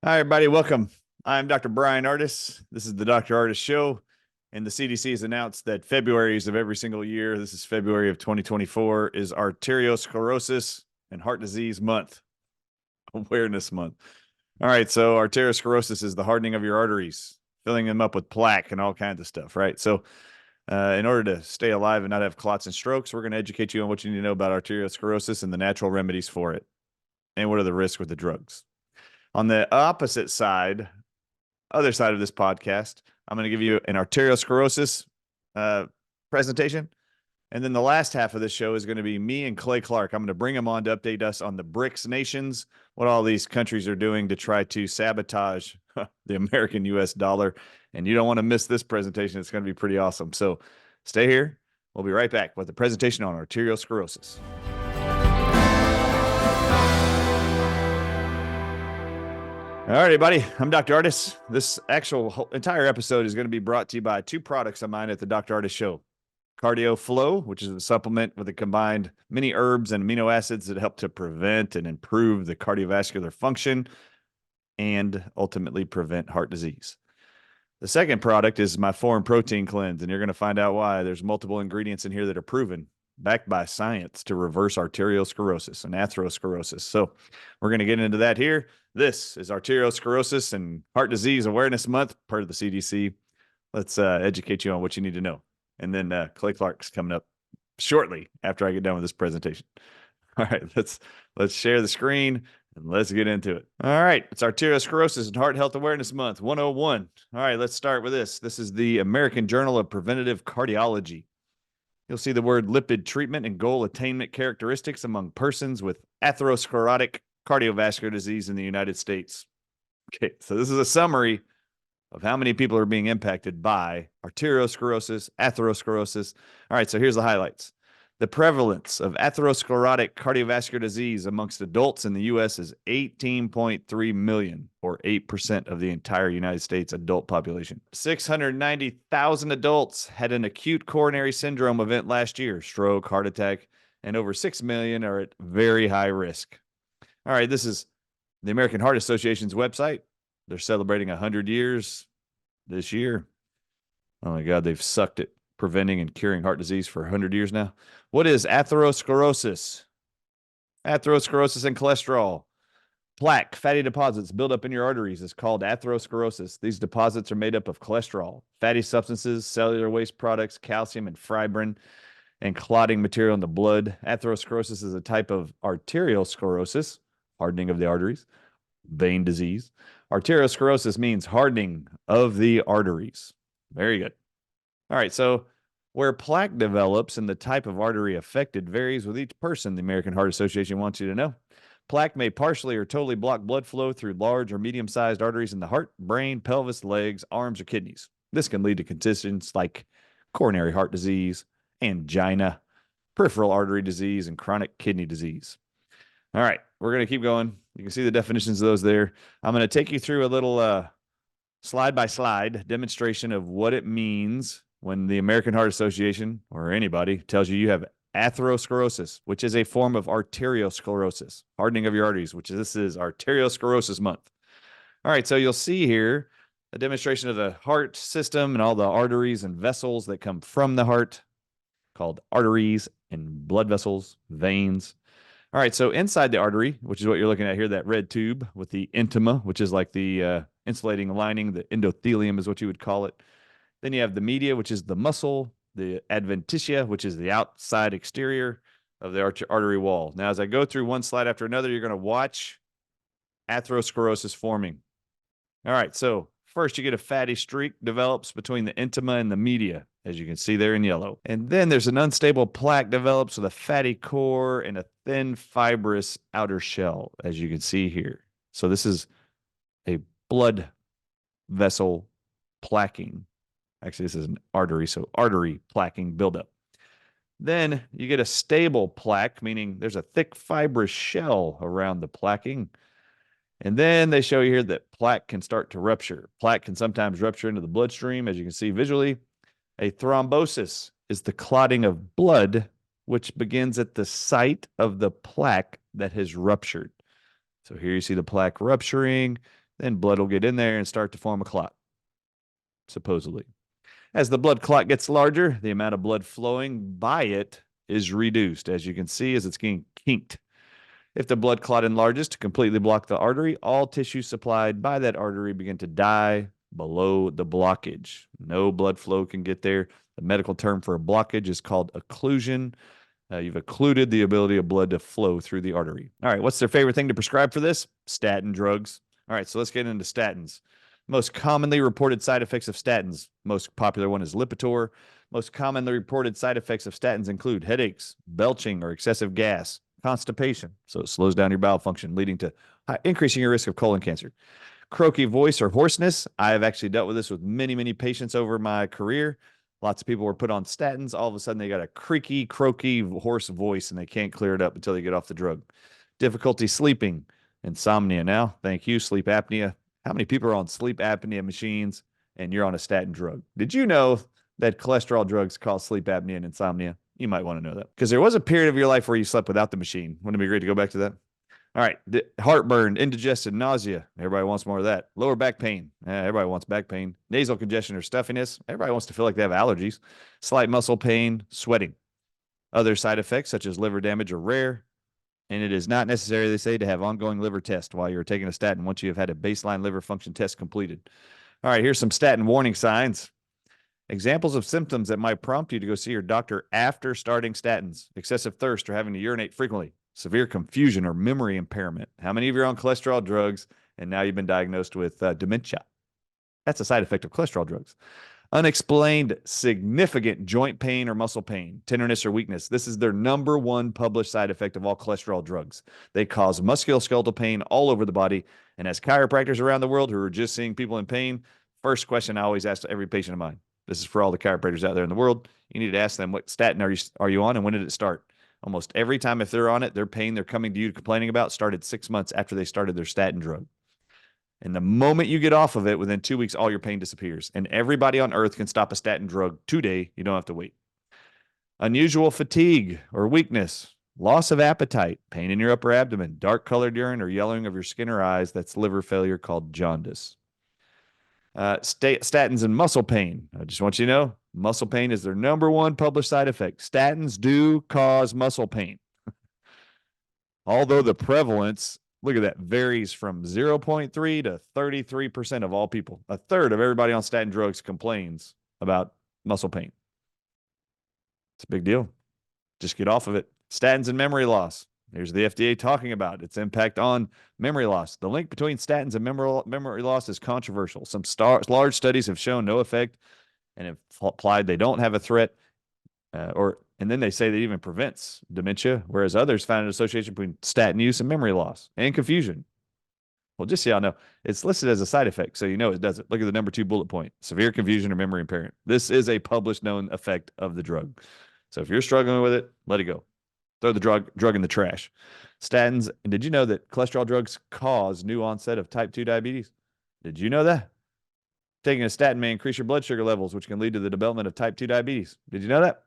Hi, everybody. Welcome. I'm Dr. Brian Ardis. This is the Dr. Ardis Show. And the CDC has announced that February's of every single year, this is February of 2024, is Arteriosclerosis and Heart Disease Month, Awareness Month. All right. So, arteriosclerosis is the hardening of your arteries, filling them up with plaque and all kinds of stuff, right? So, in order to stay alive and not have clots and strokes, we're going to educate you on what you need to know about arteriosclerosis and the natural remedies for it, and what are the risks with the drugs. On the opposite side, other side of this podcast, I'm going to give you an arteriosclerosis presentation. And then the last half of the show is going to be me and Clay Clark. I'm going to bring him on to update us on the BRICS nations, what all these countries are doing to try to sabotage the American US dollar. And you don't want to miss this presentation. It's going to be pretty awesome. So stay here. We'll be right back with the presentation on arteriosclerosis. All right, everybody. I'm Dr. Ardis. This entire episode is going to be brought to you by two products of mine at the Dr. Ardis Show. Cardio Flow, which is a supplement with a combined many herbs and amino acids that help to prevent and improve the cardiovascular function and ultimately prevent heart disease. The second product is my Foreign Protein Cleanse, and you're going to find out why. There's multiple ingredients in here that are proven, backed by science, to reverse arteriosclerosis and atherosclerosis. So we're going to get into that here. This is Arteriosclerosis and Heart Disease Awareness Month, part of the CDC. Let's educate you on what you need to know. And then Clay Clark's coming up shortly after I get done with this presentation. All right, let's share the screen and let's get into it. All right, it's Arteriosclerosis and Heart Health Awareness Month 101. All right, let's start with this. This is the American Journal of Preventative Cardiology. You'll see the word lipid treatment and goal attainment characteristics among persons with atherosclerotic cardiovascular disease in the United States. Okay, so this is a summary of how many people are being impacted by arteriosclerosis, atherosclerosis. All right, so here's the highlights. The prevalence of atherosclerotic cardiovascular disease amongst adults in the U.S. is 18.3 million, or 8% of the entire United States adult population. 690,000 adults had an acute coronary syndrome event last year, stroke, heart attack, and over 6 million are at very high risk. All right, this is the American Heart Association's website. They're celebrating 100 years this year. Oh my God, they've sucked at preventing and curing heart disease for 100 years now. What is atherosclerosis? Atherosclerosis and cholesterol. Plaque, fatty deposits build up in your arteries is called atherosclerosis. These deposits are made up of cholesterol, fatty substances, cellular waste products, calcium and fibrin, and clotting material in the blood. Atherosclerosis is a type of arteriosclerosis, hardening of the arteries, vein disease. Arteriosclerosis means hardening of the arteries. Very good. All right, so where plaque develops and the type of artery affected varies with each person, the American Heart Association wants you to know. Plaque may partially or totally block blood flow through large or medium-sized arteries in the heart, brain, pelvis, legs, arms, or kidneys. This can lead to conditions like coronary heart disease, angina, peripheral artery disease, and chronic kidney disease. All right, we're going to keep going. You can see the definitions of those there. I'm going to take you through a little slide-by-slide demonstration of what it means when the American Heart Association or anybody tells you you have atherosclerosis, which is a form of arteriosclerosis, hardening of your arteries, which this is Arteriosclerosis Month. All right, so you'll see here a demonstration of the heart system and all the arteries and vessels that come from the heart, called arteries and blood vessels, veins. All right, so inside the artery, which is what you're looking at here, that red tube with the intima, which is like the insulating lining, the endothelium is what you would call it. Then you have the media, which is the muscle, the adventitia, which is the outside exterior of the artery wall. Now, as I go through one slide after another, you're going to watch atherosclerosis forming. All right, so first you get a fatty streak develops between the intima and the media, as you can see there in yellow. And then there's an unstable plaque develops with a fatty core and a thin fibrous outer shell, as you can see here. So this is a blood vessel plaquing. Actually, this is an artery, so artery plaquing buildup. Then you get a stable plaque, meaning there's a thick fibrous shell around the plaquing. And then they show you here that plaque can start to rupture. Plaque can sometimes rupture into the bloodstream, as you can see visually. A thrombosis is the clotting of blood, which begins at the site of the plaque that has ruptured. So here you see the plaque rupturing. Then blood will get in there and start to form a clot, supposedly. As the blood clot gets larger, the amount of blood flowing by it is reduced, as you can see, as it's getting kinked. If the blood clot enlarges to completely block the artery, all tissues supplied by that artery begin to die below the blockage. No blood flow can get there. The medical term for a blockage is called occlusion. You've occluded the ability of blood to flow through the artery. All right, what's their favorite thing to prescribe for this? Statin drugs. All right, so let's get into statins. Most commonly reported side effects of statins. Most popular one is Lipitor. Most commonly reported side effects of statins include headaches, belching or excessive gas, constipation, so it slows down your bowel function, leading to increasing your risk of colon cancer. Croaky voice or hoarseness. I have actually dealt with this with many, many patients over my career. Lots of people were put on statins. All of a sudden, they got a creaky, croaky, hoarse voice, and they can't clear it up until they get off the drug. Difficulty sleeping, insomnia now. Thank you, sleep apnea. How many people are on sleep apnea machines and you're on a statin drug? Did you know that cholesterol drugs cause sleep apnea and insomnia? You might want to know that because there was a period of your life where you slept without the machine. Wouldn't it be great to go back to that? All right. Heartburn, indigestion, nausea. Everybody wants more of that. Lower back pain. Everybody wants back pain. Nasal congestion or stuffiness. Everybody wants to feel like they have allergies. Slight muscle pain, sweating. Other side effects such as liver damage are rare. And it is not necessary, they say, to have ongoing liver tests while you're taking a statin once you have had a baseline liver function test completed. All right, here's some statin warning signs. Examples of symptoms that might prompt you to go see your doctor after starting statins: excessive thirst or having to urinate frequently, severe confusion or memory impairment. How many of you are on cholesterol drugs and now you've been diagnosed with dementia? That's a side effect of cholesterol drugs. Unexplained significant joint pain or muscle pain, tenderness or weakness. This is their number one published side effect of all cholesterol drugs. They cause musculoskeletal pain all over the body. And as chiropractors around the world who are just seeing people in pain, first question I always ask every patient of mine, this is for all the chiropractors out there in the world, you need to ask them, what statin are you on and when did it start? Almost every time if they're on it, their pain they're coming to you complaining about started 6 months after they started their statin drug. And the moment you get off of it, within 2 weeks, all your pain disappears. And everybody on earth can stop a statin drug today. You don't have to wait. Unusual fatigue or weakness, loss of appetite, pain in your upper abdomen, dark colored urine or yellowing of your skin or eyes. That's liver failure called jaundice. Statins and muscle pain. I just want you to know, muscle pain is their number one published side effect. Statins do cause muscle pain. Although the prevalence, look at that, varies from 0.3 to 33% of all people. A third of everybody on statin drugs complains about muscle pain. It's a big deal. Just get off of it. Statins and memory loss. Here's the FDA talking about its impact on memory loss. The link between statins and memory loss is controversial. Some large studies have shown no effect and have implied they don't have a threat, and then they say that it even prevents dementia, whereas others found an association between statin use and memory loss and confusion. Well, just so y'all know, it's listed as a side effect, so you know it doesn't. Look at the number 2 bullet point: severe confusion or memory impairment. This is a published known effect of the drug. So if you're struggling with it, let it go. Throw the drug in the trash. Statins, and did you know that cholesterol drugs cause new onset of type 2 diabetes? Did you know that? Taking a statin may increase your blood sugar levels, which can lead to the development of type 2 diabetes. Did you know that?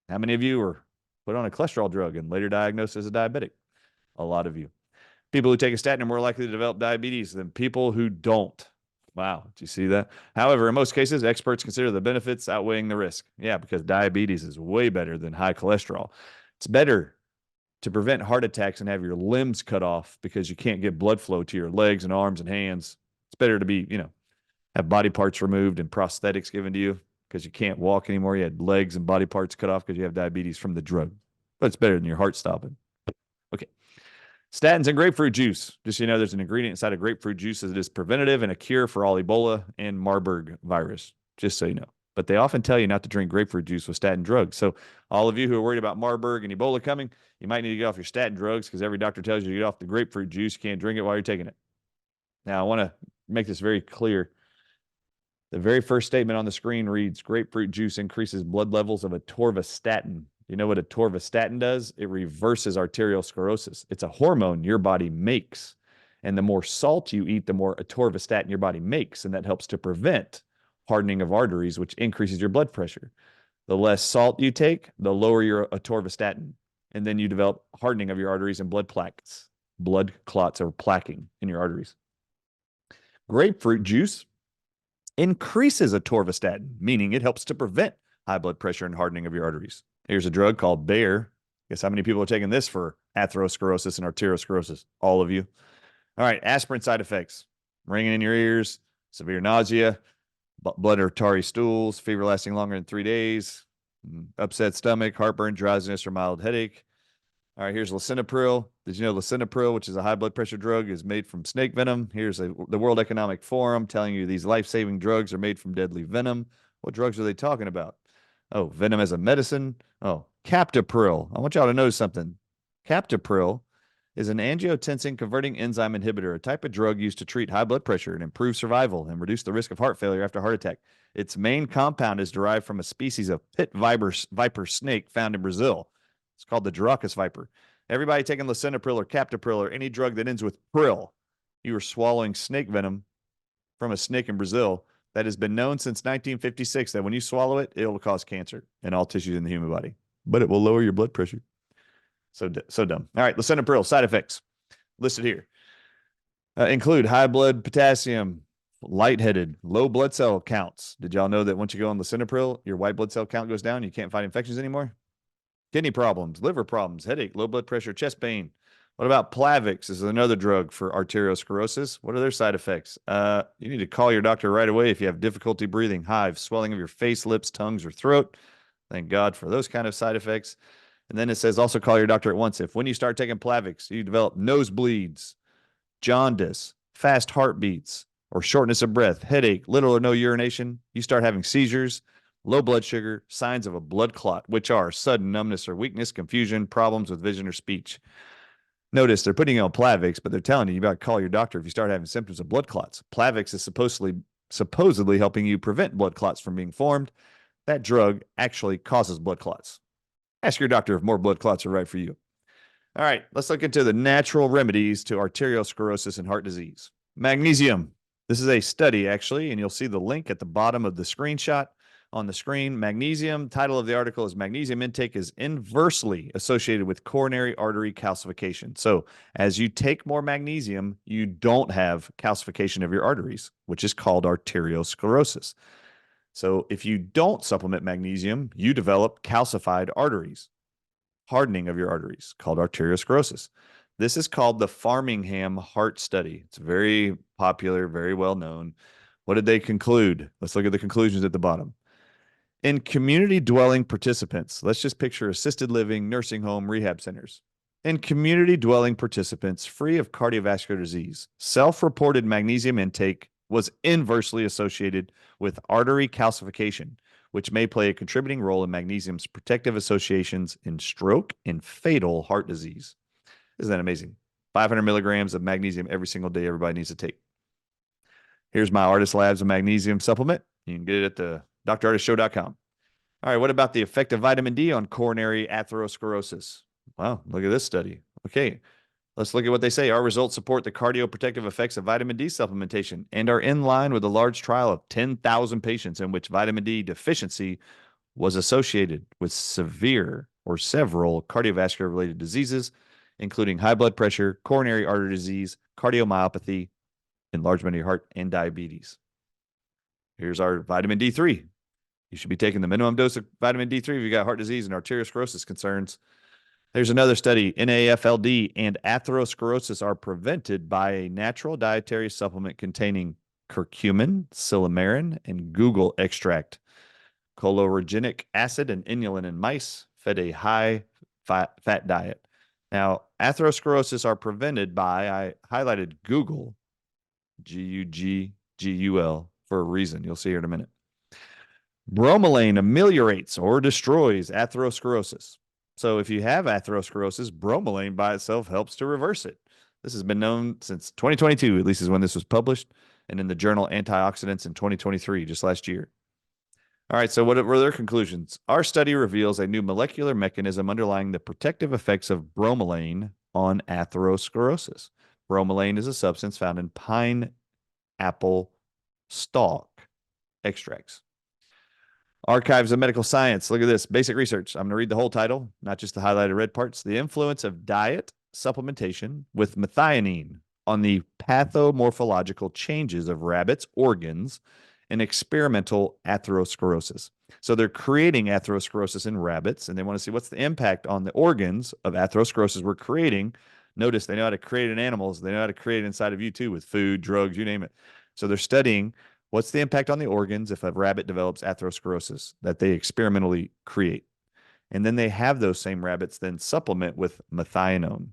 How many of you were put on a cholesterol drug and later diagnosed as a diabetic? A lot of you. People who take a statin are more likely to develop diabetes than people who don't. Wow, did you see that? However, in most cases, experts consider the benefits outweighing the risk. Yeah, because diabetes is way better than high cholesterol. It's better to prevent heart attacks and have your limbs cut off because you can't get blood flow to your legs and arms and hands. It's better to be, have body parts removed and prosthetics given to you because you can't walk anymore. You had legs and body parts cut off because you have diabetes from the drug. But it's better than your heart stopping. Okay. Statins and grapefruit juice. Just so you know, there's an ingredient inside of grapefruit juice that is preventative and a cure for all Ebola and Marburg virus. Just so you know. But they often tell you not to drink grapefruit juice with statin drugs. So all of you who are worried about Marburg and Ebola coming, you might need to get off your statin drugs because every doctor tells you to get off the grapefruit juice. You can't drink it while you're taking it. Now, I want to make this very clear. The very first statement on the screen reads, grapefruit juice increases blood levels of atorvastatin. You know what atorvastatin does? It reverses arteriosclerosis. It's a hormone your body makes. And the more salt you eat, the more atorvastatin your body makes. And that helps to prevent hardening of arteries, which increases your blood pressure. The less salt you take, the lower your atorvastatin. And then you develop hardening of your arteries and blood plaques. Blood clots are plaquing in your arteries. Grapefruit juice increases atorvastatin, meaning it helps to prevent high blood pressure and hardening of your arteries. Here's a drug called Bayer. Guess how many people are taking this for atherosclerosis and arteriosclerosis? All of you. All right, aspirin side effects: ringing in your ears, severe nausea, blood or tarry stools, fever lasting longer than 3 days, upset stomach, heartburn, drowsiness, or mild headache. All right, here's lisinopril. Did you know lisinopril, which is a high blood pressure drug, is made from snake venom? Here's the World Economic Forum telling you these life-saving drugs are made from deadly venom. What drugs are they talking about? Oh, venom as a medicine. Oh, captopril. I want y'all to know something. Captopril is an angiotensin converting enzyme inhibitor, a type of drug used to treat high blood pressure and improve survival and reduce the risk of heart failure after a heart attack. Its main compound is derived from a species of pit viper snake found in Brazil. It's called the Draccus viper. Everybody taking lisinopril or captopril or any drug that ends with pril, you are swallowing snake venom from a snake in Brazil that has been known since 1956 that when you swallow it, it will cause cancer in all tissues in the human body, but it will lower your blood pressure. So dumb. All right, lisinopril side effects listed here include high blood potassium, lightheaded, low blood cell counts. Did y'all know that once you go on lisinopril, your white blood cell count goes down? You can't fight infections anymore. Kidney problems, liver problems, headache, low blood pressure, chest pain. What about Plavix? This is another drug for arteriosclerosis. What are their side effects? You need to call your doctor right away if you have difficulty breathing, hives, swelling of your face, lips, tongues, or throat. Thank God for those kind of side effects. And then it says also call your doctor at once if when you start taking Plavix, you develop nosebleeds, jaundice, fast heartbeats, or shortness of breath, headache, little or no urination, you start having seizures, low blood sugar, signs of a blood clot, which are sudden numbness or weakness, confusion, problems with vision or speech. Notice they're putting you on Plavix, but they're telling you about to call your doctor if you start having symptoms of blood clots. Plavix is supposedly helping you prevent blood clots from being formed. That drug actually causes blood clots. Ask your doctor if more blood clots are right for you. All right, let's look into the natural remedies to arteriosclerosis and heart disease. Magnesium. This is a study, actually, and you'll see the link at the bottom of the screenshot on the screen. Magnesium, title of the article is Magnesium intake is inversely associated with coronary artery calcification. So as you take more magnesium, you don't have calcification of your arteries, which is called arteriosclerosis. So if you don't supplement magnesium, you develop calcified arteries, hardening of your arteries, called arteriosclerosis. This is called the Framingham Heart Study. It's very popular, very well known. What did they conclude? Let's look at the conclusions at the bottom. In community dwelling participants, let's just picture assisted living, nursing home, rehab centers. In community dwelling participants free of cardiovascular disease, self-reported magnesium intake was inversely associated with artery calcification, which may play a contributing role in magnesium's protective associations in stroke and fatal heart disease. Isn't that amazing? 500 milligrams of magnesium every single day everybody needs to take. Here's my Ardis Labs of magnesium supplement. You can get it at the drardisshow.com. All right, what about the effect of vitamin D on coronary atherosclerosis? Wow, look at this study. Okay, let's look at what they say. Our results support the cardioprotective effects of vitamin D supplementation and are in line with a large trial of 10,000 patients in which vitamin D deficiency was associated with severe or several cardiovascular related diseases, including high blood pressure, coronary artery disease, cardiomyopathy, enlargement of your heart, and diabetes. Here's our vitamin D3. You should be taking the minimum dose of vitamin D3 if you got heart disease and arteriosclerosis concerns. There's another study. NAFLD and atherosclerosis are prevented by a natural dietary supplement containing curcumin, silymarin, and guggul extract. Chlorogenic acid and inulin in mice fed a high fat diet. Now, atherosclerosis are prevented by, I highlighted guggul, G-U-G-G-U-L, for a reason. You'll see here in a minute. Bromelain ameliorates or destroys atherosclerosis. So if you have atherosclerosis, bromelain by itself helps to reverse it. This has been known since 2022, at least is when this was published, and in the journal Antioxidants in 2023, just last year. All right, so what were their conclusions? Our study reveals a new molecular mechanism underlying the protective effects of bromelain on atherosclerosis. Bromelain is a substance found in pineapple stalk extracts. Archives of Medical Science. Look at this. Basic research. I'm going to read the whole title, not just the highlighted red parts. The influence of diet supplementation with methionine on the pathomorphological changes of rabbits' organs in experimental atherosclerosis. So they're creating atherosclerosis in rabbits, and they want to see what's the impact on the organs of atherosclerosis we're creating. Notice they know how to create it in animals. They know how to create it inside of you too with food, drugs, you name it. So they're studying what's the impact on the organs if a rabbit develops atherosclerosis that they experimentally create. And then they have those same rabbits then supplement with methionine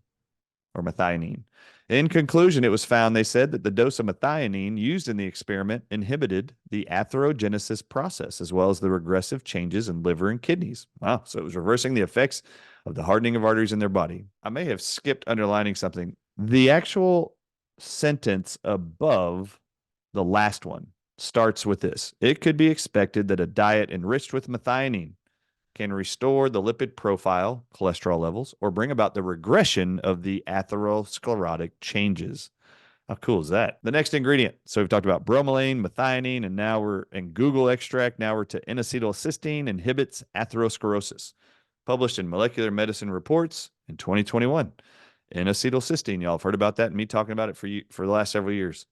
or methionine. In conclusion, it was found, they said, that the dose of methionine used in the experiment inhibited the atherogenesis process as well as the regressive changes in liver and kidneys. Wow. So it was reversing the effects of the hardening of arteries in their body. I may have skipped underlining something. The actual sentence above the last one starts with this. It could be expected that a diet enriched with methionine can restore the lipid profile, cholesterol levels, or bring about the regression of the atherosclerotic changes. How cool is that? The next ingredient. So we've talked about bromelain, methionine, and now we're in Google extract. Now we're to N-acetylcysteine inhibits atherosclerosis, published in Molecular Medicine Reports in 2021. N-acetylcysteine, y'all have heard about that and me talking about it for the last several years.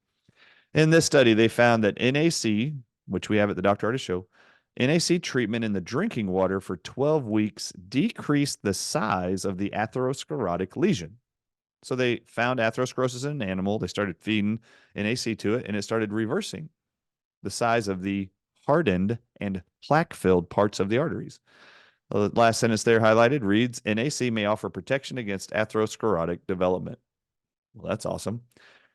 In this study, they found that NAC, which we have at the Dr. Ardis Show, NAC treatment in the drinking water for 12 weeks decreased the size of the atherosclerotic lesion. So they found atherosclerosis in an animal. They started feeding NAC to it, and it started reversing the size of the hardened and plaque-filled parts of the arteries. The last sentence there highlighted reads, NAC may offer protection against atherosclerotic development. Well, that's awesome.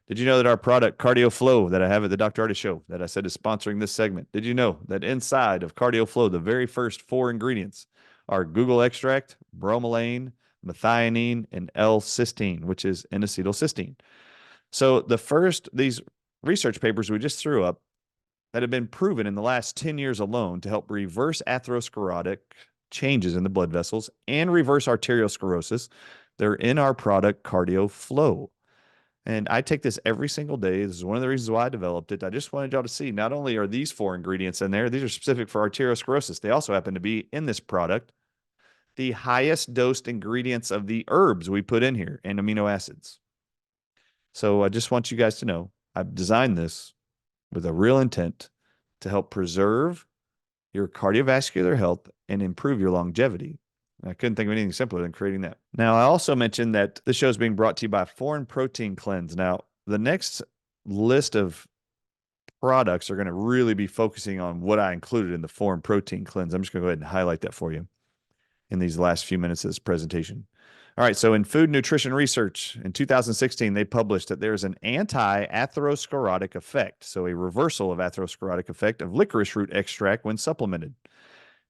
Did you know that our product, Cardio Flow, that I have at the Dr. Ardis Show, that I said is sponsoring this segment, did you know that inside of Cardio Flow, the very first 4 ingredients are Google extract, bromelain, methionine, and L-cysteine, which is N-acetylcysteine. So these research papers we just threw up that have been proven in the last 10 years alone to help reverse atherosclerotic changes in the blood vessels and reverse arteriosclerosis, they're in our product, Cardio Flow. And I take this every single day. This is one of the reasons why I developed it. I just wanted y'all to see not only are these 4 ingredients in there, these are specific for arteriosclerosis. They also happen to be in this product the highest dosed ingredients of the herbs we put in here and amino acids. So I just want you guys to know I've designed this with a real intent to help preserve your cardiovascular health and improve your longevity. I couldn't think of anything simpler than creating that. Now, I also mentioned that the show is being brought to you by Foreign Protein Cleanse. Now, the next list of products are going to really be focusing on what I included in the Foreign Protein Cleanse. I'm just going to go ahead and highlight that for you in these last few minutes of this presentation. All right, so in Food Nutrition Research in 2016, they published that there's an anti-atherosclerotic effect, so a reversal of atherosclerotic effect of licorice root extract when supplemented.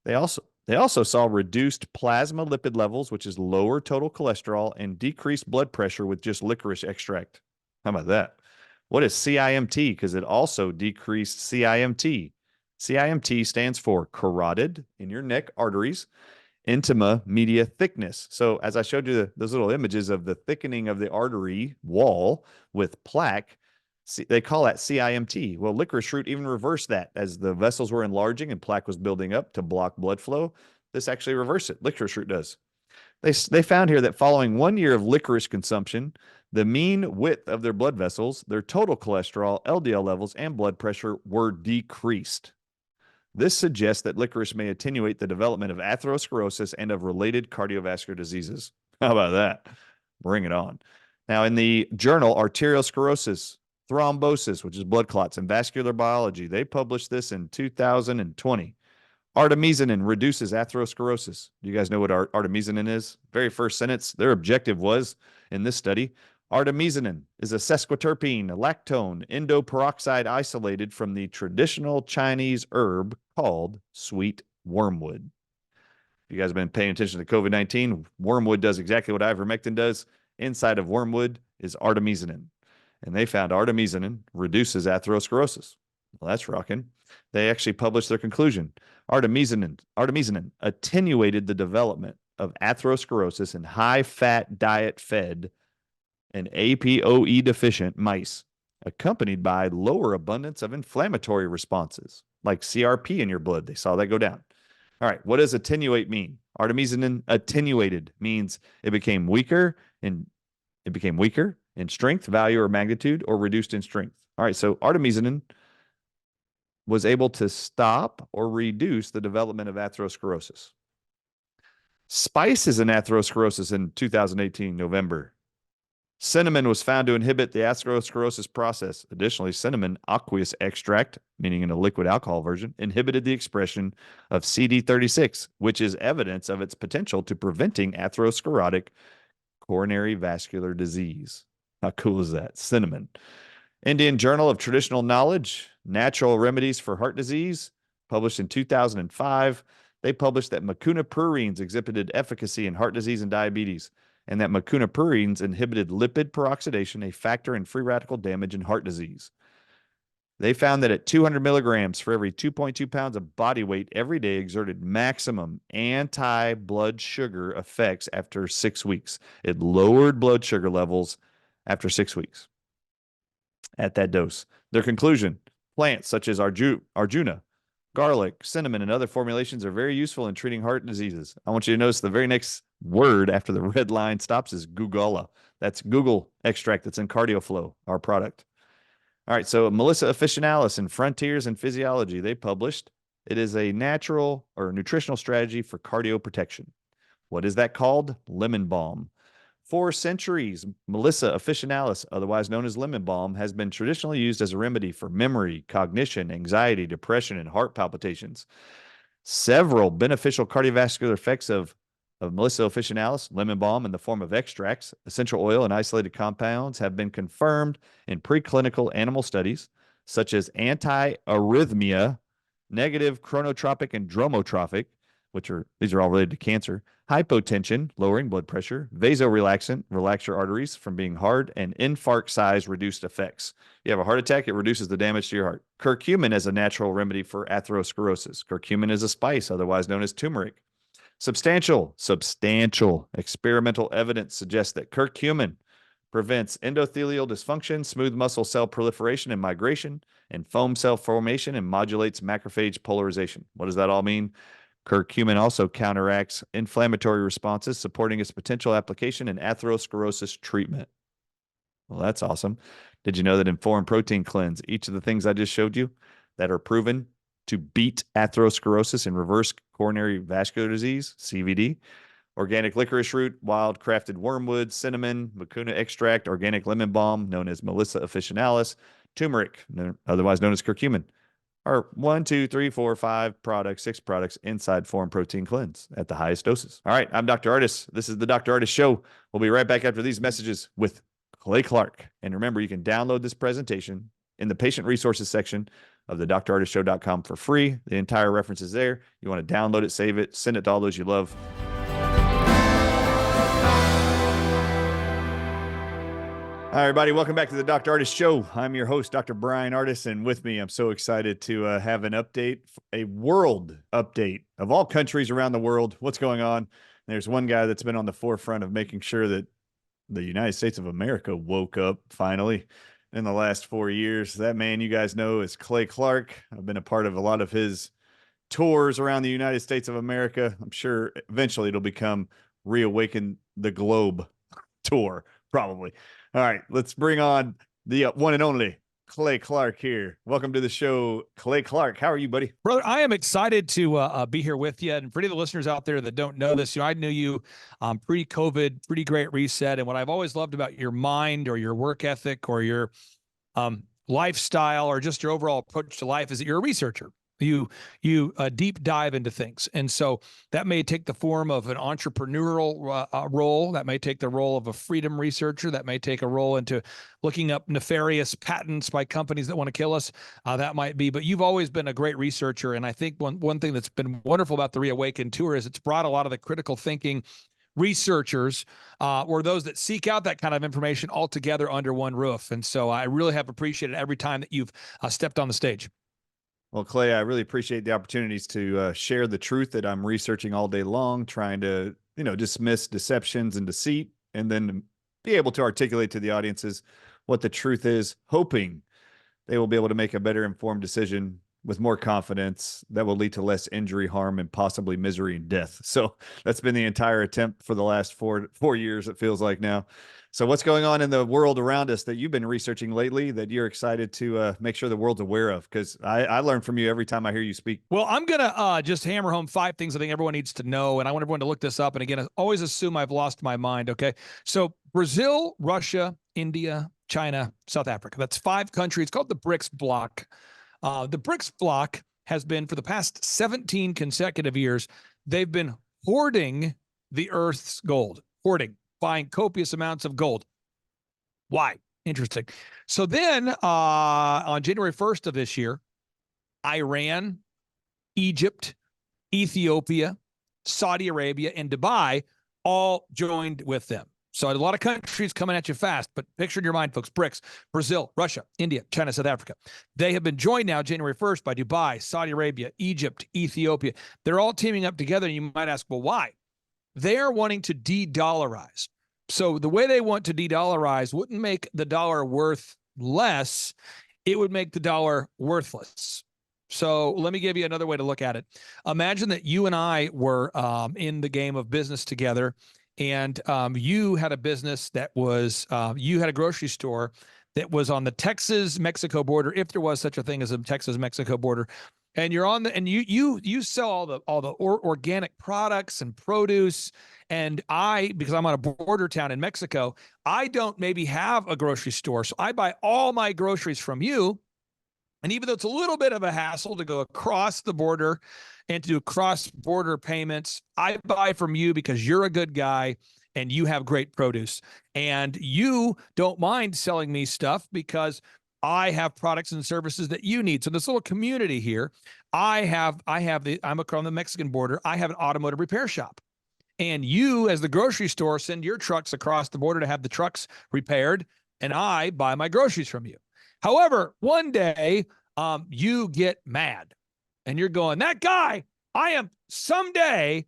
They also saw reduced plasma lipid levels, which is lower total cholesterol, and decreased blood pressure with just licorice extract. How about that? What is CIMT? Because it also decreased CIMT. CIMT stands for carotid in your neck arteries, intima media thickness. So as I showed you those little images of the thickening of the artery wall with plaque, they call that CIMT. Well, licorice root even reversed that as the vessels were enlarging and plaque was building up to block blood flow. This actually reversed it. Licorice root does. They found here that following 1 year of licorice consumption, the mean width of their blood vessels, their total cholesterol, LDL levels, and blood pressure were decreased. This suggests that licorice may attenuate the development of atherosclerosis and of related cardiovascular diseases. How about that? Bring it on. Now, in the journal Arteriosclerosis, Thrombosis, which is blood clots and vascular biology, they published this in 2020. Artemisinin reduces atherosclerosis. Do you guys know what artemisinin is? Very first sentence, their objective was in this study, artemisinin is a sesquiterpene, a lactone, endoperoxide isolated from the traditional Chinese herb called sweet wormwood. If you guys have been paying attention to COVID-19, wormwood does exactly what ivermectin does. Inside of wormwood is artemisinin. And they found artemisinin reduces atherosclerosis. Well, that's rocking. They actually published their conclusion. Artemisinin attenuated the development of atherosclerosis in high-fat diet-fed and ApoE deficient mice, accompanied by lower abundance of inflammatory responses, like CRP in your blood. They saw that go down. All right, what does attenuate mean? Artemisinin attenuated means it became weaker and in strength, value, or magnitude, or reduced in strength. All right, so artemisinin was able to stop or reduce the development of atherosclerosis. Spices in atherosclerosis in 2018, November. Cinnamon was found to inhibit the atherosclerosis process. Additionally, cinnamon aqueous extract, meaning in a liquid alcohol version, inhibited the expression of CD36, which is evidence of its potential to preventing atherosclerotic coronary vascular disease. How cool is that? Cinnamon. Indian Journal of Traditional Knowledge, Natural Remedies for Heart Disease, published in 2005. They published that macunapurines exhibited efficacy in heart disease and diabetes, and that macunapurines inhibited lipid peroxidation, a factor in free radical damage in heart disease. They found that at 200 milligrams for every 2.2 pounds of body weight every day exerted maximum anti-blood sugar effects after 6 weeks. It lowered blood sugar levels after 6 weeks at that dose. Their conclusion, plants such as Arjuna, garlic, cinnamon, and other formulations are very useful in treating heart diseases. I want you to notice the very next word after the red line stops is Gugala. That's Google extract that's in CardioFlow, our product. All right, so Melissa Officinalis in Frontiers in Physiology, they published, it is a natural or nutritional strategy for cardio protection. What is that called? Lemon balm. For centuries, Melissa Officinalis, otherwise known as lemon balm, has been traditionally used as a remedy for memory, cognition, anxiety, depression, and heart palpitations. Several beneficial cardiovascular effects of Melissa Officinalis, lemon balm in the form of extracts, essential oil, and isolated compounds have been confirmed in preclinical animal studies, such as anti-arrhythmia, negative chronotropic and dromotropic, these are all related to cancer, hypotension, lowering blood pressure, vasorelaxant, relax your arteries from being hard, and infarct size reduced effects. You have a heart attack, it reduces the damage to your heart. Curcumin is a natural remedy for atherosclerosis. Curcumin is a spice, otherwise known as turmeric. Substantial experimental evidence suggests that curcumin prevents endothelial dysfunction, smooth muscle cell proliferation and migration, and foam cell formation, and modulates macrophage polarization. What does that all mean? Curcumin also counteracts inflammatory responses, supporting its potential application in atherosclerosis treatment. Well, that's awesome. Did you know that in Foreign Protein Cleanse, each of the things I just showed you that are proven to beat atherosclerosis and reverse coronary vascular disease, CVD, organic licorice root, wild crafted wormwood, cinnamon, mucuna extract, organic lemon balm, known as Melissa Officinalis, turmeric, otherwise known as curcumin, are 6 products inside Foreign Protein Cleanse at the highest doses. All right, I'm Dr. Ardis. This is the Dr. Ardis Show. We'll be right back after these messages with Clay Clark. And remember, you can download this presentation in the patient resources section of the drardisshow.com for free. The entire reference is there. You want to download it, save it, send it to all those you love. Hi, everybody. Welcome back to the Dr. Ardis Show. I'm your host, Dr. Brian Ardis, and with me, I'm so excited to have an update, a world update of all countries around the world. What's going on? There's one guy that's been on the forefront of making sure that the United States of America woke up finally in the last 4 years. That man, you guys know, is Clay Clark. I've been a part of a lot of his tours around the United States of America. I'm sure eventually it'll become Reawaken the Globe tour, probably. All right, let's bring on the one and only Clay Clark here. Welcome to the show, Clay Clark. How are you, buddy? Brother, I am excited to be here with you. And for any of the listeners out there that don't know this, I knew you pre-COVID, pretty great reset. And what I've always loved about your mind or your work ethic or your lifestyle or just your overall approach to life is that you're a researcher. You deep dive into things. And so that may take the form of an entrepreneurial role. That may take the role of a freedom researcher. That may take a role into looking up nefarious patents by companies that want to kill us. That might be, but you've always been a great researcher. And I think one thing that's been wonderful about the Reawaken Tour is it's brought a lot of the critical thinking researchers or those that seek out that kind of information all together under one roof. And so I really have appreciated every time that you've stepped on the stage. Well, Clay, I really appreciate the opportunities to share the truth that I'm researching all day long, trying to, dismiss deceptions and deceit, and then be able to articulate to the audiences what the truth is, hoping they will be able to make a better informed decision with more confidence that will lead to less injury, harm, and possibly misery and death. So that's been the entire attempt for the last four years, it feels like now. So what's going on in the world around us that you've been researching lately that you're excited to make sure the world's aware of? Because I learn from you every time I hear you speak. Well, I'm going to just hammer home 5 things I think everyone needs to know. And I want everyone to look this up. And again, I always assume I've lost my mind. Okay. So Brazil, Russia, India, China, South Africa. That's 5 countries. It's called the BRICS bloc. The BRICS bloc has been, for the past 17 consecutive years, they've been hoarding the Earth's gold, buying copious amounts of gold. Why? Interesting. So then on January 1st of this year, Iran, Egypt, Ethiopia, Saudi Arabia, and Dubai all joined with them. So a lot of countries coming at you fast, but picture in your mind, folks, BRICS, Brazil, Russia, India, China, South Africa. They have been joined now January 1st by Dubai, Saudi Arabia, Egypt, Ethiopia. They're all teaming up together. And you might ask, well, why? They're wanting to de-dollarize. So the way they want to de-dollarize wouldn't make the dollar worth less. It would make the dollar worthless. So let me give you another way to look at it. Imagine that you and I were in the game of business together, and you had a business that was, you had a grocery store that was on the Texas-Mexico border, if there was such a thing as a Texas-Mexico border. And you're on the, and you sell all the organic products and produce. And because I'm on a border town in Mexico, I don't maybe have a grocery store. So I buy all my groceries from you. And even though it's a little bit of a hassle to go across the border and to do cross-border payments, I buy from you because you're a good guy and you have great produce. And you don't mind selling me stuff because I have products and services that you need. So this little community here, I'm across the Mexican border. I have an automotive repair shop. And you, as the grocery store, send your trucks across the border to have the trucks repaired, and I buy my groceries from you. However, one day, you get mad and you're going, that guy, someday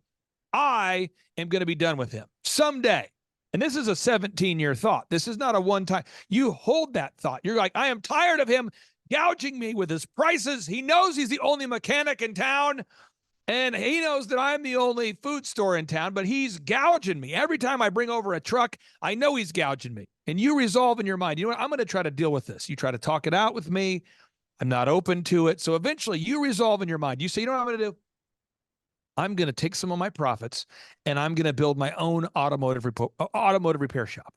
I am going to be done with him. Someday. And this is a 17-year thought. This is not a one-time. You hold that thought. You're like, I am tired of him gouging me with his prices. He knows he's the only mechanic in town. And he knows that I'm the only food store in town, but he's gouging me. Every time I bring over a truck, I know he's gouging me. And you resolve in your mind, you know what? I'm going to try to deal with this. You try to talk it out with me. I'm not open to it. So eventually you resolve in your mind. You say, you know what I'm going to do? I'm going to take some of my profits and I'm going to build my own automotive repair shop.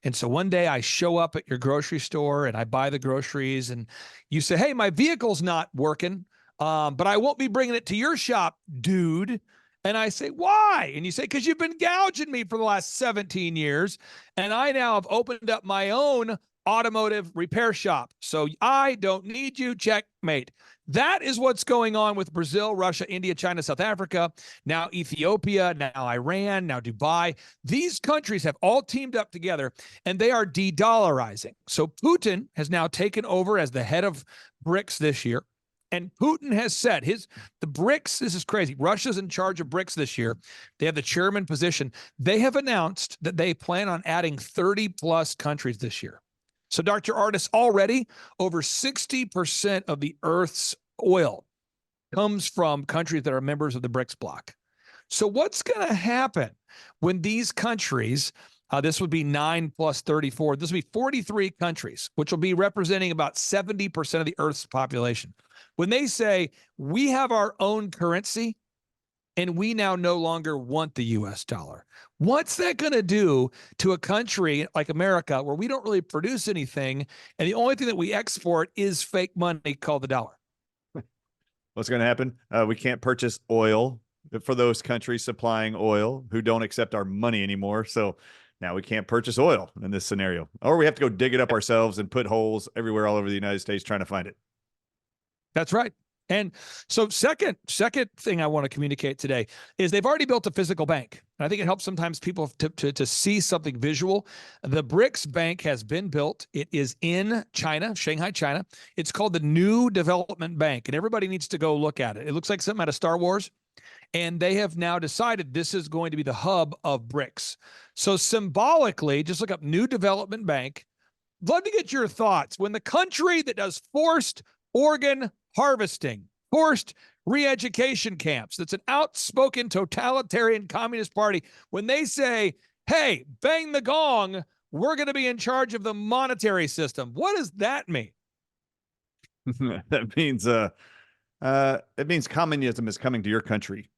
And so one day I show up at your grocery store and I buy the groceries and you say, hey, my vehicle's not working. But I won't be bringing it to your shop, dude. And I say, why? And you say, because you've been gouging me for the last 17 years. And I now have opened up my own automotive repair shop. So I don't need you. Checkmate. That is what's going on with Brazil, Russia, India, China, South Africa, now Ethiopia, now Iran, now Dubai. These countries have all teamed up together and they are de-dollarizing. So Putin has now taken over as the head of BRICS this year. And Putin has said the BRICS, this is crazy. Russia's in charge of BRICS this year. They have the chairman position. They have announced that they plan on adding 30 plus countries this year. So Dr. Ardis, already over 60% of the Earth's oil comes from countries that are members of the BRICS bloc. So what's going to happen when these countries, this would be 9 plus 34, this would be 43 countries, which will be representing about 70% of the Earth's population. When they say, we have our own currency and we now no longer want the US dollar, what's that going to do to a country like America where we don't really produce anything and the only thing that we export is fake money called the dollar? What's going to happen? We can't purchase oil for those countries supplying oil who don't accept our money anymore. So now we can't purchase oil in this scenario, or we have to go dig it up ourselves and put holes everywhere all over the United States trying to find it. That's right. And so second thing I want to communicate today is they've already built a physical bank. And I think it helps sometimes people to see something visual. The BRICS Bank has been built. It is in China, Shanghai, China. It's called the New Development Bank, and everybody needs to go look at it. It looks like something out of Star Wars. And they have now decided this is going to be the hub of BRICS. So symbolically, just look up New Development Bank. Love to get your thoughts. When the country that does forced organ harvesting, forced re-education camps, that's an outspoken totalitarian communist party, when they say, hey, bang the gong, we're going to be in charge of the monetary system. What does that mean? That means it means communism is coming to your country.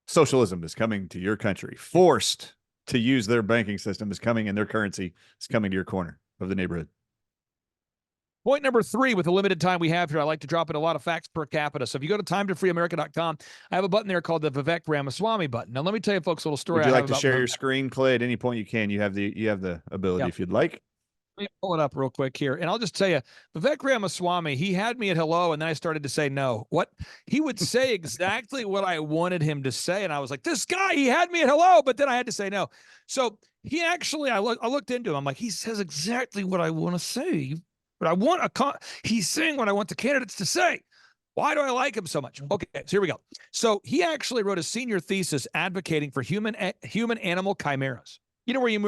Socialism is coming to your country. Forced to use their banking system is coming, and their currency is coming to your corner of the neighborhood. Point number 3, with the limited time we have here, I like to drop in a lot of facts per capita. So if you go to timetofreeamerica.com, I have a button there called the Vivek Ramaswamy button. Now, let me tell you folks a little story. Would you like to share your screen, Clay? At any point you can. You have the ability if you'd like. Let me pull it up real quick here. And I'll just tell you, Vivek Ramaswamy, he had me at hello, and then I started to say no. What? He would say exactly what I wanted him to say. And I was like, this guy, he had me at hello, but then I had to say no. So he actually, I looked into him. I'm like, he says exactly what I want to say, but I want he's saying what I want the candidates to say. Why do I like him so much? Okay, so here we go. So he actually wrote a senior thesis advocating for human-animal chimeras. You know where you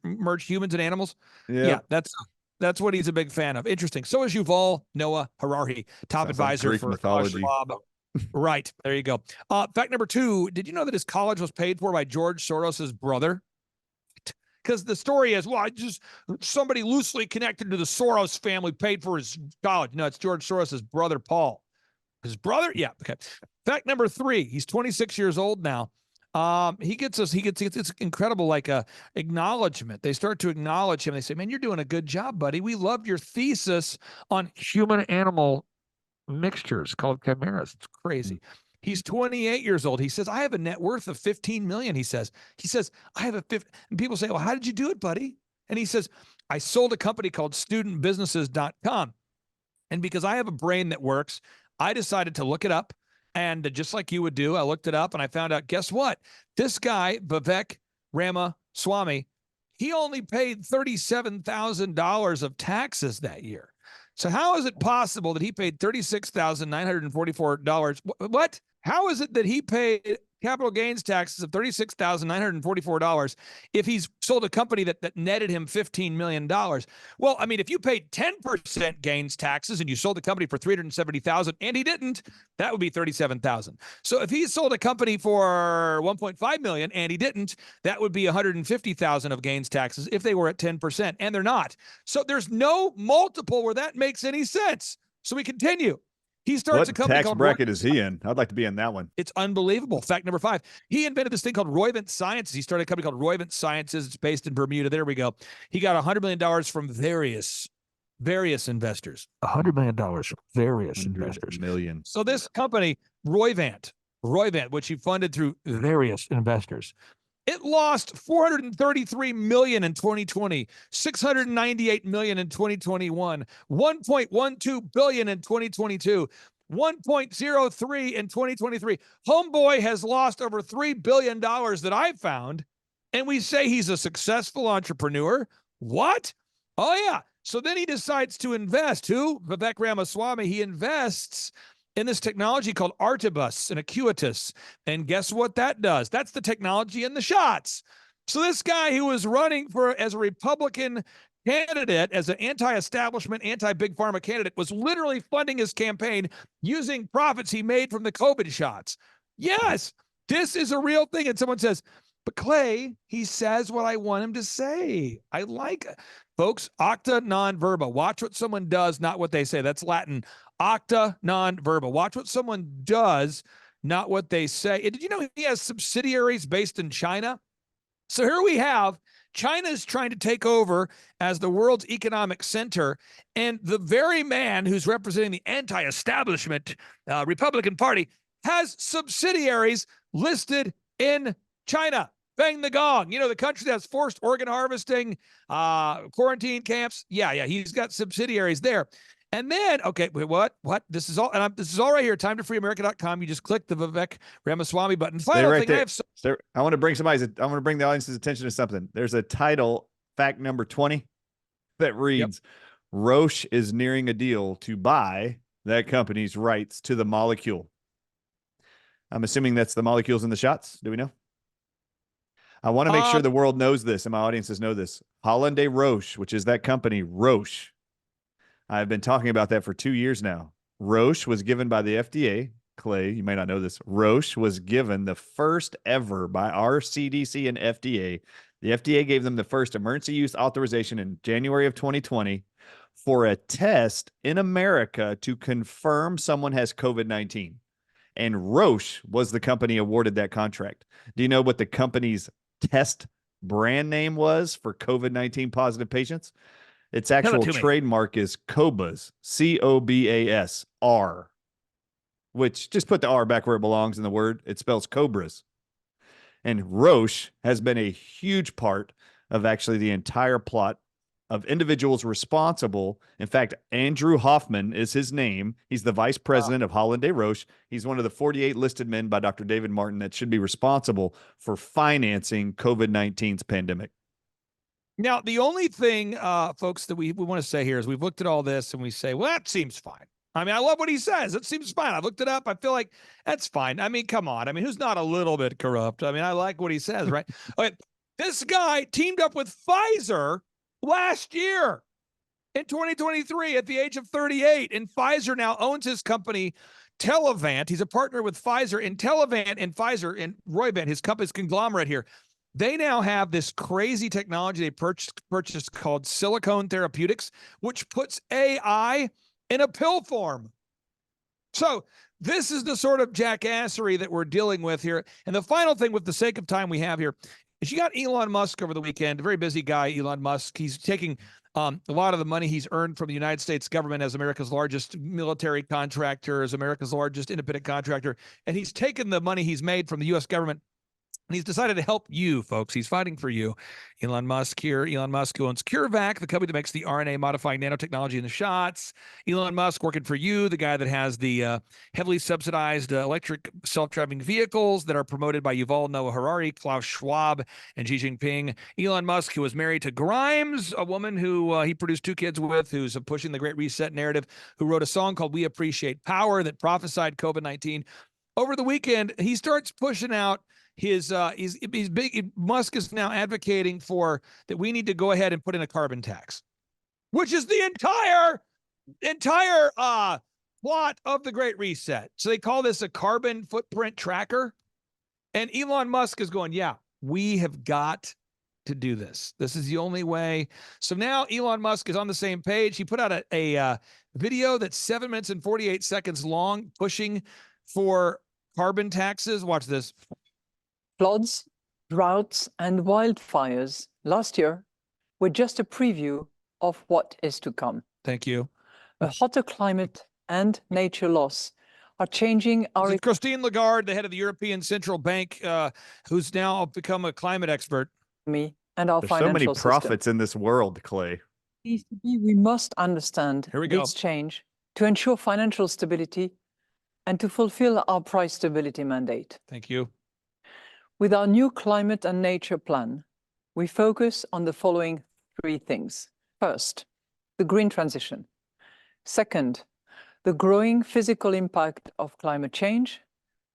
merge humans and animals? Yeah, that's what he's a big fan of. Interesting. So is Yuval Noah Harari, top sounds advisor like for mythology. Right. There you go. Fact number 2, did you know that his college was paid for by George Soros's brother? Because the story is, well, somebody loosely connected to the Soros family paid for his college. No, it's George Soros's brother, Paul. His brother? Yeah. Okay. Fact number 3, he's 26 years old now. He gets it's incredible, like acknowledgement. They start to acknowledge him. They say, man, you're doing a good job, buddy. We loved your thesis on human animal mixtures called chimeras. It's crazy. He's 28 years old. He says, I have a net worth of 15 million. He says, I have and people say, well, how did you do it, buddy? And he says, I sold a company called studentbusinesses.com. And because I have a brain that works, I decided to look it up. And just like you would do, I looked it up and I found out, guess what? This guy, Vivek Ramaswamy, he only paid $37,000 of taxes that year. So how is it possible that he paid $36,944? What? How is it that he paid capital gains taxes of $36,944 if he's sold a company that netted him $15 million? Well, I mean, if you paid 10% gains taxes and you sold the company for $370,000 and he didn't, that would be $37,000. So if he sold a company for $1.5 million and he didn't, that would be $150,000 of gains taxes if they were at 10%, and they're not. So there's no multiple where that makes any sense. So we continue. He starts a company called... What tax bracket is he in? I'd like to be in that one. It's unbelievable. Fact number 5, he invented this thing called Roivant Sciences. He started a company called Roivant Sciences. It's based in Bermuda. There we go. He got $100 million from various investors. $100 million from various investors. Million. So this company, Roivant, which he funded through various investors, it lost $433 million in 2020, $698 million in 2021, $1.12 billion in 2022, $1.03 in 2023. Homeboy has lost over $3 billion that I've found, and we say he's a successful entrepreneur. What? Oh, yeah. So then he decides to invest. Who? Vivek Ramaswamy. He invests in this technology called Ardis and Acuitas. And guess what that does? That's the technology in the shots. So this guy who was running as a Republican candidate, as an anti-establishment, anti-big pharma candidate, was literally funding his campaign using profits he made from the COVID shots. Yes, this is a real thing. And someone says, but Clay, he says what I want him to say. I like it. Folks, acta non verba. Watch what someone does, not what they say. That's Latin. Acta non verba. Watch what someone does, not what they say. And did you know he has subsidiaries based in China? So here we have China is trying to take over as the world's economic center. And the very man who's representing the anti-establishment Republican Party has subsidiaries listed in China. Bang the gong. You know, the country that's forced organ harvesting, quarantine camps. Yeah, he's got subsidiaries there. And then, okay, wait, what? This is all, and this is all right here. Timetofreeamerica.com. You just click the Vivek Ramaswamy button. Final thing I have. I want to bring the audience's attention to something. There's a title, fact number 20, that reads, Roche is nearing a deal to buy that company's rights to the molecule. I'm assuming that's the molecules in the shots. Do we know? I want to make sure the world knows this and my audiences know this. Hollanday Roche, which is that company, Roche. I've been talking about that for 2 years now. Roche was given by the FDA. Clay, you may not know this. Roche was given the first ever by our CDC and FDA The FDA gave them the first emergency use authorization in January of 2020 for a test in America to confirm someone has COVID-19. And Roche was the company awarded that contract. Do you know what the company's test brand name was for COVID-19 positive patients? Its actual trademark is Cobas, Cobas, R, which just put the R back where it belongs in the word. It spells cobras. And Roche has been a huge part of actually the entire plot of individuals responsible. In fact, Andrew Hoffman is his name. He's the vice president of Holland Roche. He's one of the 48 listed men by Dr. David Martin that should be responsible for financing COVID-19's pandemic. Now, the only thing, folks, that we want to say here is we've looked at all this and we say, well, that seems fine. I mean, I love what he says. It seems fine. I've looked it up. I feel like that's fine. I mean, come on. I mean, who's not a little bit corrupt? I mean, I like what he says, right? Okay, this guy teamed up with Pfizer last year in 2023 at the age of 38. And Pfizer now owns his company, Televant. He's a partner with Pfizer in Televant and Pfizer and Roivant, his company's conglomerate here. They now have this crazy technology they purchased called Silicone Therapeutics, which puts AI in a pill form. So this is the sort of jackassery that we're dealing with here. And the final thing, with the sake of time we have here, is you got Elon Musk over the weekend, a very busy guy, Elon Musk. He's taking a lot of the money he's earned from the United States government as America's largest military contractor, as America's largest independent contractor, and he's taken the money he's made from the U.S. government, and he's decided to help you, folks. He's fighting for you. Elon Musk here. Elon Musk, who owns CureVac, the company that makes the RNA-modifying nanotechnology in the shots. Elon Musk working for you, the guy that has the heavily subsidized electric self-driving vehicles that are promoted by Yuval Noah Harari, Klaus Schwab, and Xi Jinping. Elon Musk, who was married to Grimes, a woman who he produced 2 kids with, who's pushing the Great Reset narrative, who wrote a song called We Appreciate Power that prophesied COVID-19. Over the weekend, he starts pushing out he's big. Musk is now advocating for that we need to go ahead and put in a carbon tax, which is the entire plot of the Great Reset. So they call this a carbon footprint tracker. And Elon Musk is going, yeah, we have got to do this. This is the only way. So now Elon Musk is on the same page. He put out a video that's 7 minutes and 48 seconds long, pushing for carbon taxes. Watch this. Floods, droughts, and wildfires last year were just a preview of what is to come. Thank you. A hotter climate and nature loss are changing our... Christine Lagarde, the head of the European Central Bank, who's now become a climate expert. ...and our There's financial so many system. prophets in this world, Clay. We must understand this change to ensure financial stability and to fulfill our price stability mandate. Thank you. With our new climate and nature plan, we focus on the following 3 things. First, the green transition. Second, the growing physical impact of climate change.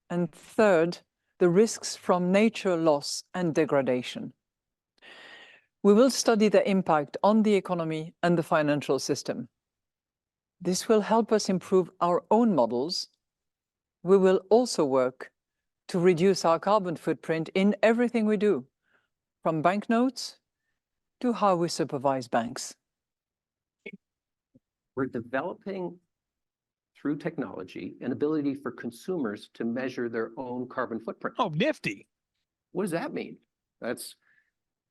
And third, the risks from nature loss and degradation. We will study the impact on the economy and the financial system. This will help us improve our own models. We will also work to reduce our carbon footprint in everything we do, from banknotes to how we supervise banks. We're developing, through technology, an ability for consumers to measure their own carbon footprint. Oh, nifty. What does that mean? That's,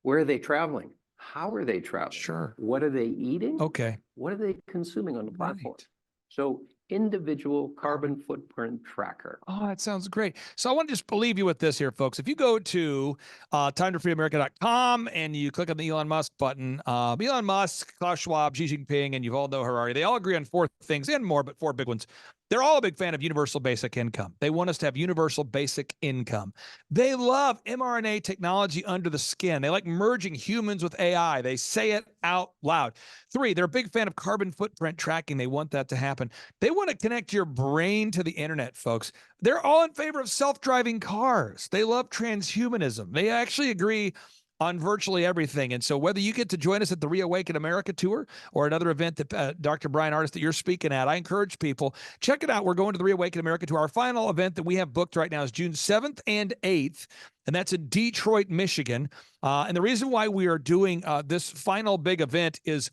where are they traveling? How are they traveling? Sure. What are they eating? Okay. What are they consuming on the platform? Right. So individual carbon footprint tracker. Oh, that sounds great. So I want to just leave you with this here, folks. If you go to timetofreeamerica.com and you click on the Elon Musk button, Elon Musk, Klaus Schwab, Xi Jinping, and Yuval Noah Harari, they all agree on 4 things and more, but 4 big ones. They're all a big fan of universal basic income. They want us to have universal basic income. They love mRNA technology under the skin. They like merging humans with AI. They say it out loud. 3, they're a big fan of carbon footprint tracking. They want that to happen. They want to connect your brain to the internet, folks. They're all in favor of self-driving cars. They love transhumanism. They actually agree on virtually everything. And so whether you get to join us at the Reawaken America Tour or another event that Dr. Brian Ardis that you're speaking at, I encourage people, check it out. We're going to the Reawaken America Tour. Our final event that we have booked right now is June 7th and 8th and that's in Detroit, Michigan. And the reason why we are doing this final big event is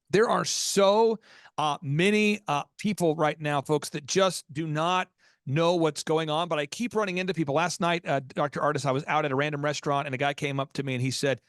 there are so many people right now, folks, that just do not know what's going on. But I keep running into people. Last night, Dr. Ardis, I was out at a random restaurant, and a guy came up to me and he said,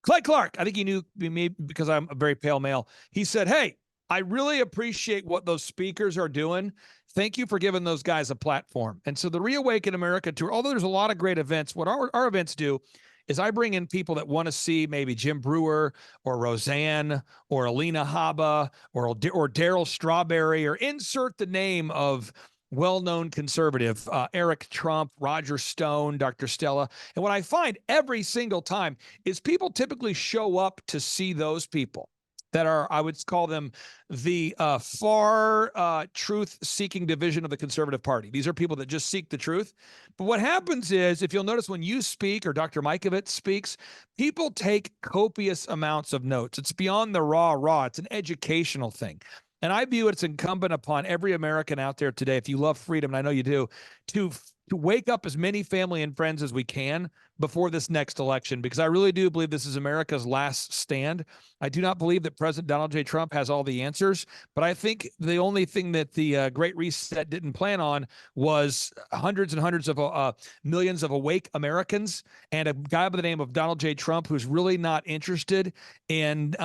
Clay Clark, I think he knew me because I'm a very pale male. He said, hey, I really appreciate what those speakers are doing. Thank you for giving those guys a platform. And so the Reawaken America Tour, although there's a lot of great events, what our events do is I bring in people that want to see maybe Jim Brewer or Roseanne or Alina Habba or Daryl Strawberry, or insert the name of well-known conservative, Eric Trump, Roger Stone, Dr. Stella. And what I find every single time is people typically show up to see those people that are, I would call them the far truth-seeking division of the conservative party. These are people that just seek the truth. But what happens is, if you'll notice when you speak or Dr. Mikovits speaks, people take copious amounts of notes. It's beyond the raw. It's an educational thing. And I view it's incumbent upon every American out there today, if you love freedom, and I know you do, to wake up as many family and friends as we can before this next election, because I really do believe this is America's last stand. I do not believe that President Donald J. Trump has all the answers, but I think the only thing that the Great Reset didn't plan on was hundreds and hundreds of millions of awake Americans and a guy by the name of Donald J. Trump who's really not interested in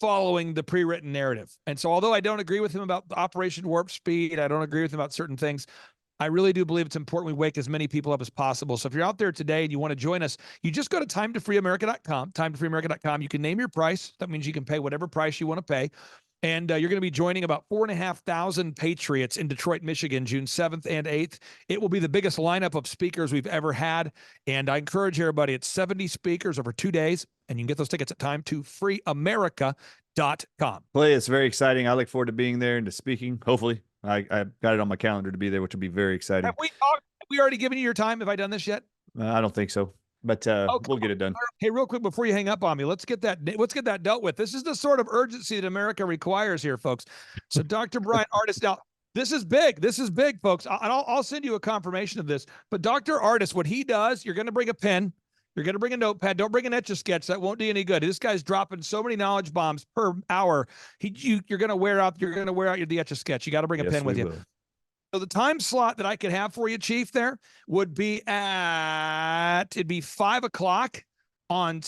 following the pre-written narrative. And so although I don't agree with him about Operation Warp Speed, I don't agree with him about certain things, I really do believe it's important we wake as many people up as possible. So if you're out there today and you want to join us, you just go to timetofreeamerica.com, timetofreeamerica.com. You can name your price. That means you can pay whatever price you want to pay. And you're going to be joining about 4,500 patriots in Detroit, Michigan, June 7th and 8th. It will be the biggest lineup of speakers we've ever had. And I encourage everybody, it's 70 speakers over 2 days. And you can get those tickets at timetofreeamerica.com. Clay, it's very exciting. I look forward to being there and to speaking. Hopefully, I got it on my calendar to be there, which will be very exciting. Have we already given you your time? Have I done this yet? I don't think so, but we'll get it done. Hey, real quick before you hang up on me, let's get that dealt with. This is the sort of urgency that America requires here, folks. So, Dr. Brian Ardis, now this is big. This is big, folks. I'll send you a confirmation of this. But Dr. Ardis, what he does, you're going to bring a pen. You're going to bring a notepad. Don't bring an Etch-a-Sketch. That won't do you any good. This guy's dropping so many knowledge bombs per hour. You're going to wear out. You're going to wear out the Etch-a-Sketch. You got to bring a pen with you. Will. So the time slot that I could have for you, Chief, there would be it'd be 5 o'clock on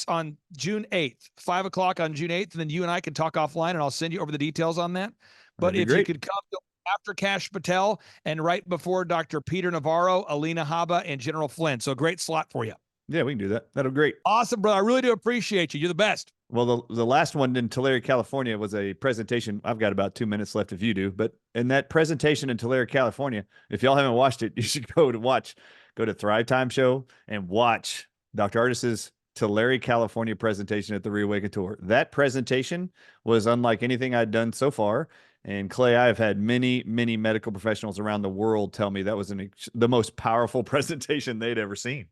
June 8th. 5 o'clock on June 8th, and then you and I can talk offline, and I'll send you over the details on that. But if you could come after Kash Patel and right before Dr. Peter Navarro, Alina Habba, and General Flynn. So a great slot for you. Yeah, we can do that. That'll be great. Awesome, brother. I really do appreciate you. You're the best. Well, the last one in Tulare, California was a presentation. I've got about 2 minutes left if you do. But in that presentation in Tulare, California, if y'all haven't watched it, you should go to Thrive Time Show and watch Dr. Ardis's Tulare, California presentation at the Reawaken Tour. That presentation was unlike anything I'd done so far. And Clay, I have had many, many medical professionals around the world tell me that was the most powerful presentation they'd ever seen.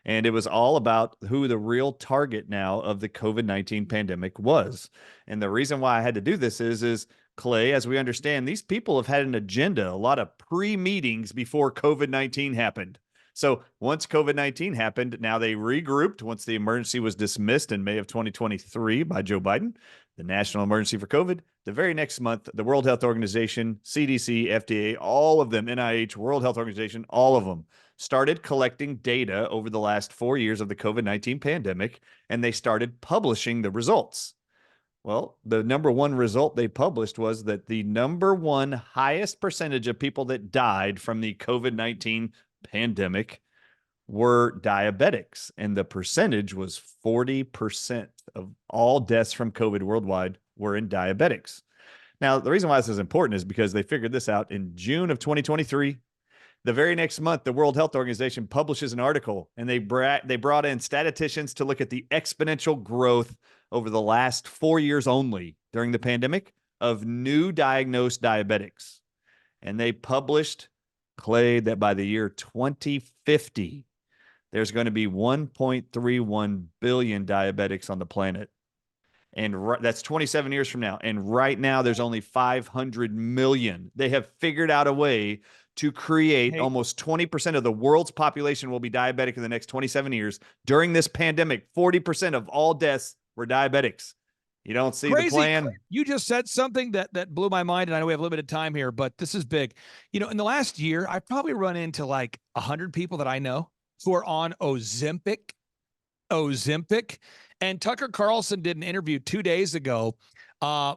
And it was all about who the real target now of the COVID-19 pandemic was. And the reason why I had to do this is Clay, as we understand, these people have had an agenda, a lot of pre-meetings before COVID-19 happened. So once COVID-19 happened, now they regrouped once the emergency was dismissed in May of 2023 by Joe Biden, the national emergency for COVID. The very next month, the World Health Organization, CDC, FDA, all of them, NIH, World Health Organization, all of them started collecting data over the last 4 years of the COVID-19 pandemic, and they started publishing the results. Well, the number one result they published was that the number one highest percentage of people that died from the COVID-19 pandemic were diabetics, and the percentage was 40% of all deaths from COVID worldwide were in diabetics. Now, the reason why this is important is because they figured this out in June of 2023. The very next month, the World Health Organization publishes an article, and they brought in statisticians to look at the exponential growth over the last 4 years only during the pandemic of new diagnosed diabetics. And they published, Clay, that by the year 2050, there's going to be 1.31 billion diabetics on the planet. And that's 27 years from now. And right now, there's only 500 million. They have figured out a way to create Hey. almost 20% of the world's population will be diabetic in the next 27 years. During this pandemic, 40% of all deaths were diabetics. You don't see the plan. You just said something that blew my mind, and I know we have limited time here, but this is big. You know, in the last year, I've probably run into like 100 people that I know who are on Ozempic. And Tucker Carlson did an interview 2 days ago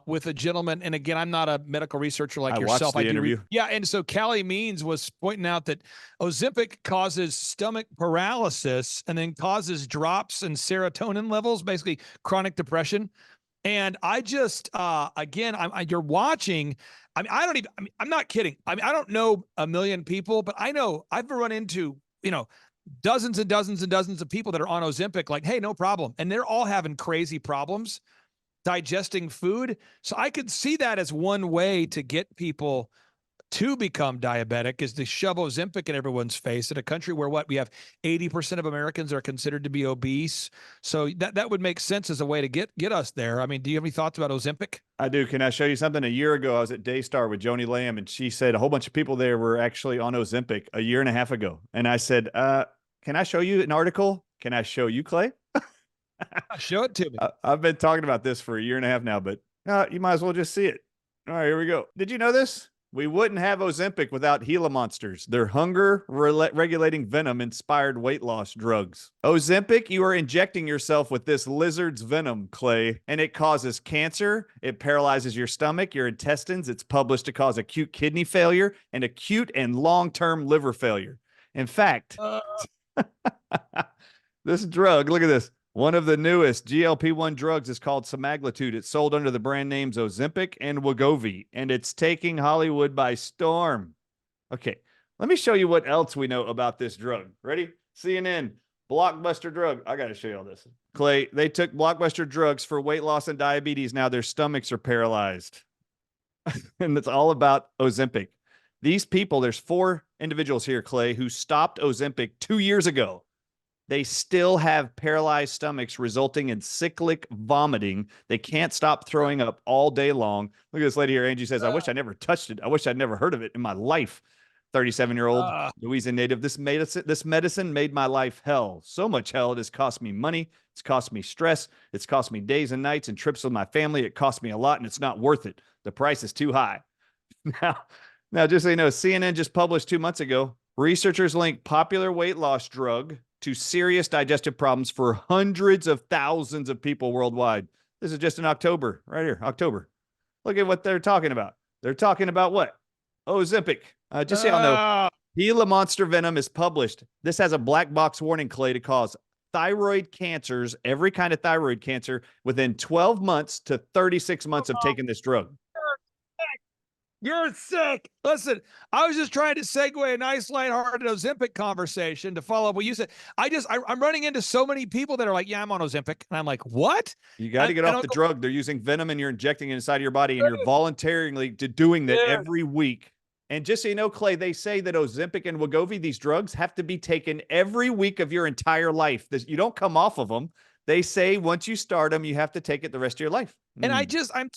with a gentleman. And again, I'm not a medical researcher like yourself. Watched the interview. Yeah. And so Callie Means was pointing out that Ozempic causes stomach paralysis and then causes drops in serotonin levels, basically chronic depression. And I just, again, you're watching. I mean, I'm not kidding. I mean, I don't know a million people, but I know I've run into, dozens and dozens and dozens of people that are on Ozempic, like, hey, no problem. And they're all having crazy problems digesting food. So I could see that as one way to get people to become diabetic, is to shove Ozempic in everyone's face in a country where we have 80% of Americans are considered to be obese. So that would make sense as a way to get us there. I mean, do you have any thoughts about Ozempic? I do. Can I show you something? A year ago, I was at Daystar with Joni Lamb, and she said a whole bunch of people there were actually on Ozempic a year and a half ago. And I said, can I show you an article? Can I show you, Clay? Show it to me. I've been talking about this for a year and a half now, but you might as well just see it. All right, here we go. Did you know this? We wouldn't have Ozempic without Gila monsters. They're hunger-regulating venom-inspired weight loss drugs. Ozempic, you are injecting yourself with this lizard's venom, Clay, and it causes cancer. It paralyzes your stomach, your intestines. It's published to cause acute kidney failure and acute and long-term liver failure. In fact, this drug, look at this. One of the newest GLP-1 drugs is called semaglutide. It's sold under the brand names Ozempic and Wegovy, and it's taking Hollywood by storm. Okay, let me show you what else we know about this drug. Ready? CNN, blockbuster drug. I got to show you all this. Clay, they took blockbuster drugs for weight loss and diabetes. Now their stomachs are paralyzed. And it's all about Ozempic. These people, there's 4 individuals here, Clay, who stopped Ozempic 2 years ago. They still have paralyzed stomachs, resulting in cyclic vomiting. They can't stop throwing up all day long. Look at this lady here. Angie says, I wish I never touched it. I wish I'd never heard of it in my life. 37-year-old Louisiana native. This medicine made my life hell. So much hell. It has cost me money. It's cost me stress. It's cost me days and nights and trips with my family. It cost me a lot, and it's not worth it. The price is too high. Now, just so you know, CNN just published 2 months ago, researchers link popular weight loss drug to serious digestive problems for hundreds of thousands of people worldwide. This is just in October, right here, October. Look at what they're talking about. They're talking about what? Ozempic. Just so y'all know, Gila monster venom is published. This has a black box warning, Clay, to cause thyroid cancers, every kind of thyroid cancer, within 12 months to 36 months of taking this drug. You're sick. Listen, I was just trying to segue a nice, lighthearted Ozempic conversation to follow up what you said. I'm running into so many people that are like, yeah, I'm on Ozempic. And I'm like, what? You got to get off the drug. They're using venom and you're injecting it inside your body, and you're voluntarily doing that every week. And just so you know, Clay, they say that Ozempic and Wegovy, these drugs, have to be taken every week of your entire life. You don't come off of them. They say once you start them, you have to take it the rest of your life. And I'm telling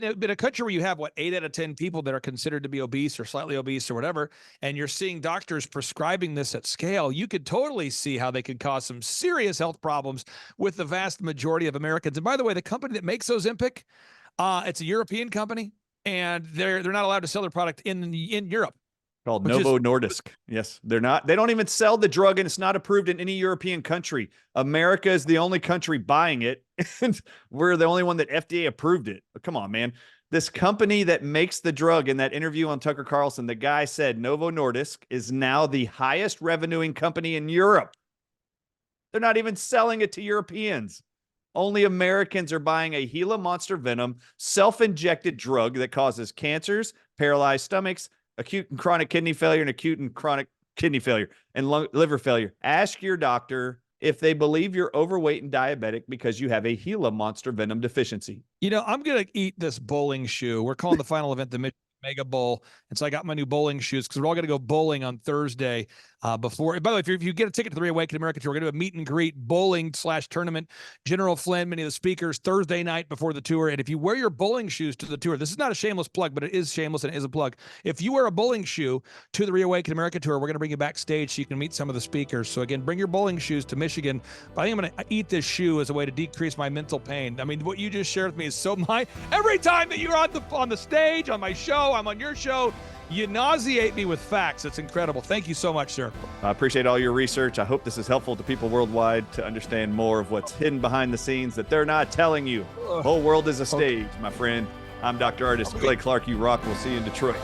you, in a country where you have 8 out of 10 people that are considered to be obese or slightly obese or whatever, and you're seeing doctors prescribing this at scale, you could totally see how they could cause some serious health problems with the vast majority of Americans. And by the way, the company that makes Ozempic, it's a European company, and they're not allowed to sell their product in Europe. Called Novo Nordisk. Yes, they're not. They don't even sell the drug, and it's not approved in any European country. America is the only country buying it, and we're the only one that FDA approved it. Come on, man. This company that makes the drug, in that interview on Tucker Carlson, the guy said Novo Nordisk is now the highest revenuing company in Europe. They're not even selling it to Europeans. Only Americans are buying a Gila monster venom, self-injected drug that causes cancers, paralyzed stomachs, acute and chronic kidney failure, and acute and chronic kidney failure and liver failure. Ask your doctor if they believe you're overweight and diabetic because you have a Gila monster venom deficiency. You know, I'm going to eat this bowling shoe. We're calling the final event the Mega Bowl. And so I got my new bowling shoes because we're all going to go bowling on Thursday. before. By the way, if you get a ticket to the Reawaken America tour, we're going to do a meet and greet, bowling / tournament. General Flynn, many of the speakers, Thursday night before the tour. And if you wear your bowling shoes to the tour, this is not a shameless plug, but it is shameless and it is a plug. If you wear a bowling shoe to the Reawaken America tour, we're going to bring you backstage so you can meet some of the speakers. So again, bring your bowling shoes to Michigan. But I think I'm going to eat this shoe as a way to decrease my mental pain. I mean, what you just shared with me is so every time that you're on the stage, on my show, I'm on your show, you nauseate me with facts. It's incredible. Thank you so much, sir. I appreciate all your research. I hope this is helpful to people worldwide to understand more of what's hidden behind the scenes that they're not telling you. The whole world is a stage, my friend. I'm Dr. Ardis. Clay Clark, you rock. We'll see you in Detroit.